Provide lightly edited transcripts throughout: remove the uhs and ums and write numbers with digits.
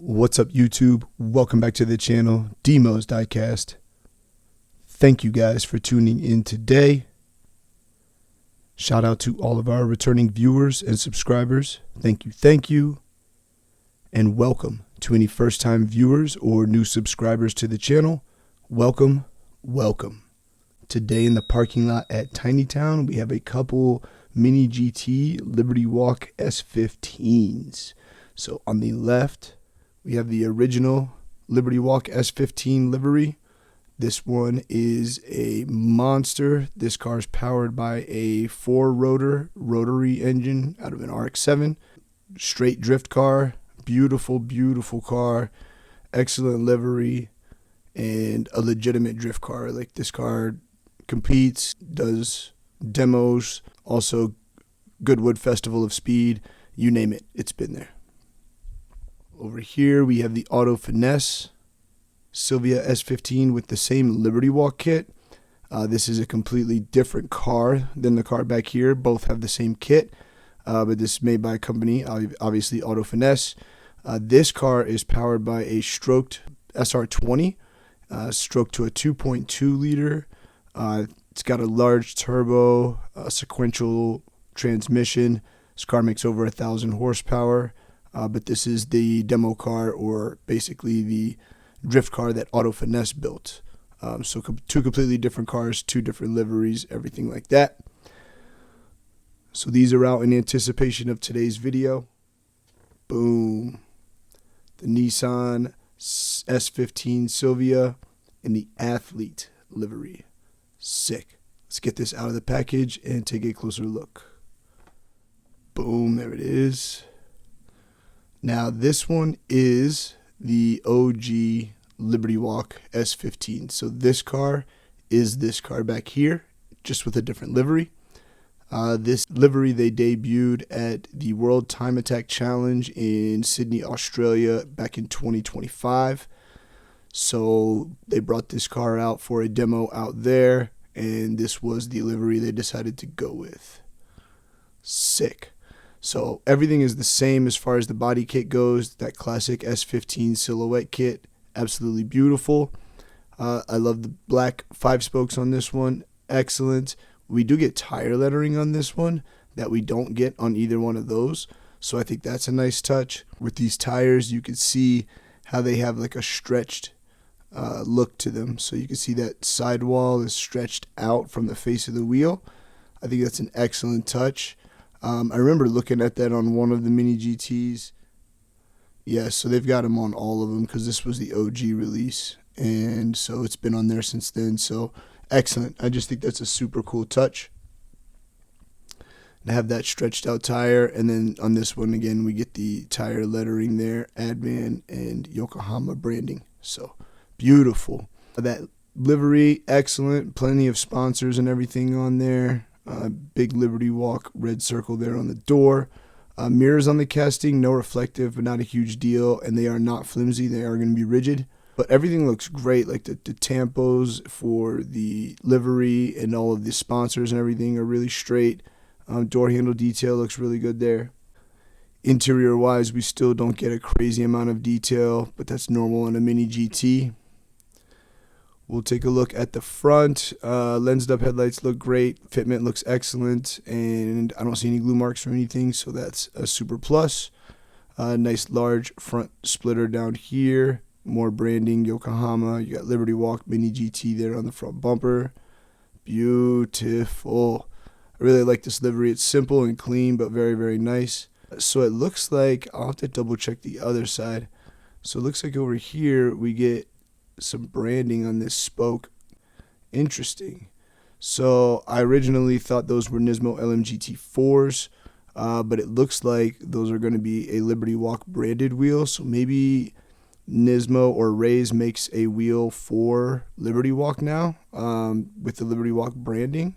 What's up, YouTube? Welcome back to the channel, Demo's Diecast. Thank you guys for tuning in today. Shout out to all of our returning viewers and subscribers. Thank you. And welcome to any first-time viewers or new subscribers to the channel. Welcome. Today in the parking lot at Tiny Town, we have a couple Mini GT Liberty Walk S15s. So on the left, we have the original Liberty Walk S15 livery. This one is a monster. This car is powered by a 4-rotor rotary engine out of an RX-7. Straight drift car. Beautiful car. Excellent livery. And a legitimate drift car. Like, this car competes, does demos, also Goodwood Festival of Speed. You name it, it's been there. Over here, we have the Auto Finesse Silvia S15 with the same Liberty Walk kit. This is a completely different car than the car back here. Both have the same kit, but this is made by a company, obviously Auto Finesse. This car is powered by a stroked SR20, stroked to a 2.2 liter. It's got a large turbo, sequential transmission. This car makes over 1,000 horsepower. But this is the demo car, or basically the drift car that Auto Finesse built. So two completely different cars, two different liveries, everything like that. So these are out in anticipation of today's video. Boom. The Nissan S15 Silvia in the Athlete livery. Sick. Let's get this out of the package and take a closer look. Boom, there it is. Now, this one is the OG Liberty Walk S15. So this car is this car back here, just with a different livery. This livery they debuted at the World Time Attack Challenge in Sydney, Australia back in 2025. So they brought this car out for a demo out there, and this was the livery they decided to go with. Sick. So everything is the same as far as the body kit goes. That classic S15 silhouette kit, absolutely beautiful. I love the black 5 spokes on this one, excellent. We do get tire lettering on this one that we don't get on either one of those, so I think that's a nice touch. With these tires, you can see how they have like a stretched look to them. So you can see that sidewall is stretched out from the face of the wheel. I think that's an excellent touch. I remember looking at that on one of the Mini GTs. Yeah, so they've got them on all of them because this was the OG release. And so it's been on there since then. So excellent. I just think that's a super cool touch. To have that stretched out tire. And then on this one, again, we get the tire lettering there. Advan and Yokohama branding. So beautiful. That livery, excellent. Plenty of sponsors and everything on there. Big Liberty Walk red circle there on the door. Mirrors on the casting, no reflective, but not a huge deal. And they are not flimsy. They are going to be rigid. But everything looks great. Like the tampos for the livery and all of the sponsors and everything are really straight. Door handle detail looks really good there. Interior wise, we still don't get a crazy amount of detail, but that's normal in a Mini GT. We'll take a look at the front. Lensed up headlights look great. Fitment looks excellent. And I don't see any glue marks or anything, so that's a super plus. Nice large front splitter down here. More branding, Yokohama. You got Liberty Walk Mini GT there on the front bumper. Beautiful. I really like this livery. It's simple and clean, but very, very nice. So it looks like, I'll have to double check the other side. So it looks like over here we get some branding on this spoke. Interesting. So I originally thought those were Nismo LMGT4s, but it looks like those are going to be a Liberty Walk branded wheel. So maybe Nismo or Rays makes a wheel for Liberty Walk now, with the Liberty Walk branding.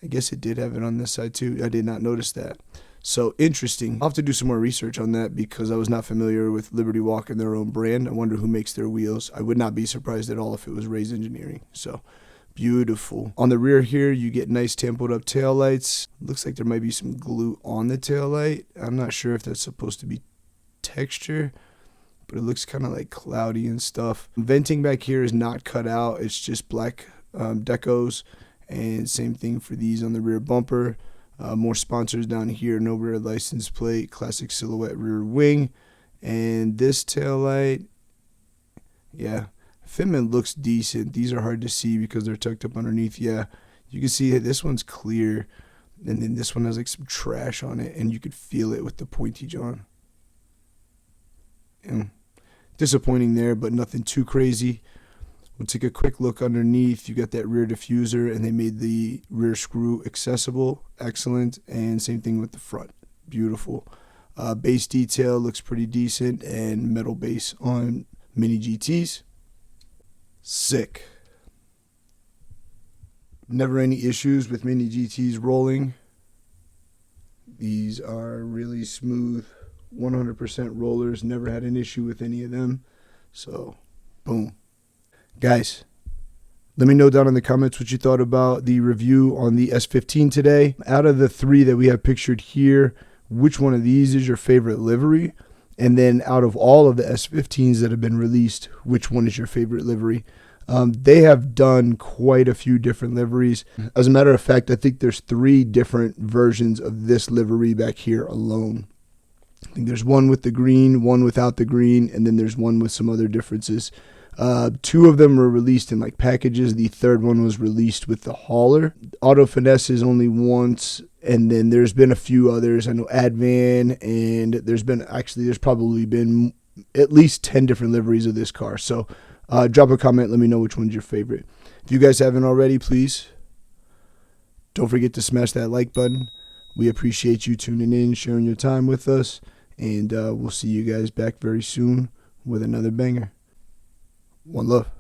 I guess it did have it on this side too. I did not notice that. So interesting. I'll have to do some more research on that because I was not familiar with Liberty Walk and their own brand. I wonder who makes their wheels. I would not be surprised at all if it was Rays Engineering. So beautiful. On the rear here, you get nice templed up taillights. Looks like there might be some glue on the taillight. I'm not sure if that's supposed to be texture, but it looks kind of like cloudy and stuff. Venting back here is not cut out. It's just black decos. And same thing for these on the rear bumper. More sponsors down here. No rear license plate. Classic silhouette rear wing. And this taillight, yeah, fitment looks decent. These are hard to see because they're tucked up underneath. Yeah, you can see that this one's clear. And then this one has like some trash on it. And you could feel it with the pointage on. And disappointing there, but nothing too crazy. We'll take a quick look underneath. You got that rear diffuser, and they made the rear screw accessible. Excellent. And same thing with the front. Beautiful. Base detail looks pretty decent, and metal base on Mini GTs. Sick. Never any issues with Mini GTs rolling. These are really smooth, 100% rollers. Never had an issue with any of them. So, boom. Guys, let me know down in the comments what you thought about the review on the S15 today. Out of the 3 that we have pictured here, which one of these is your favorite livery? And then out of all of the S15s that have been released, which one is your favorite livery? They have done quite a few different liveries. As a matter of fact, I think there's 3 different versions of this livery back here alone. I think there's one with the green, one without the green, and then there's one with some other differences. 2 of them were released in like packages. The 3rd one was released with the hauler. Auto Finesse is only once, and then there's been a few others. I know Advan, and there's probably been at least 10 different liveries of this car. So drop a comment, let me know which one's your favorite. If you guys haven't already, please don't forget to smash that like button. We appreciate you tuning in, sharing your time with us, and we'll see you guys back very soon with another banger. One love.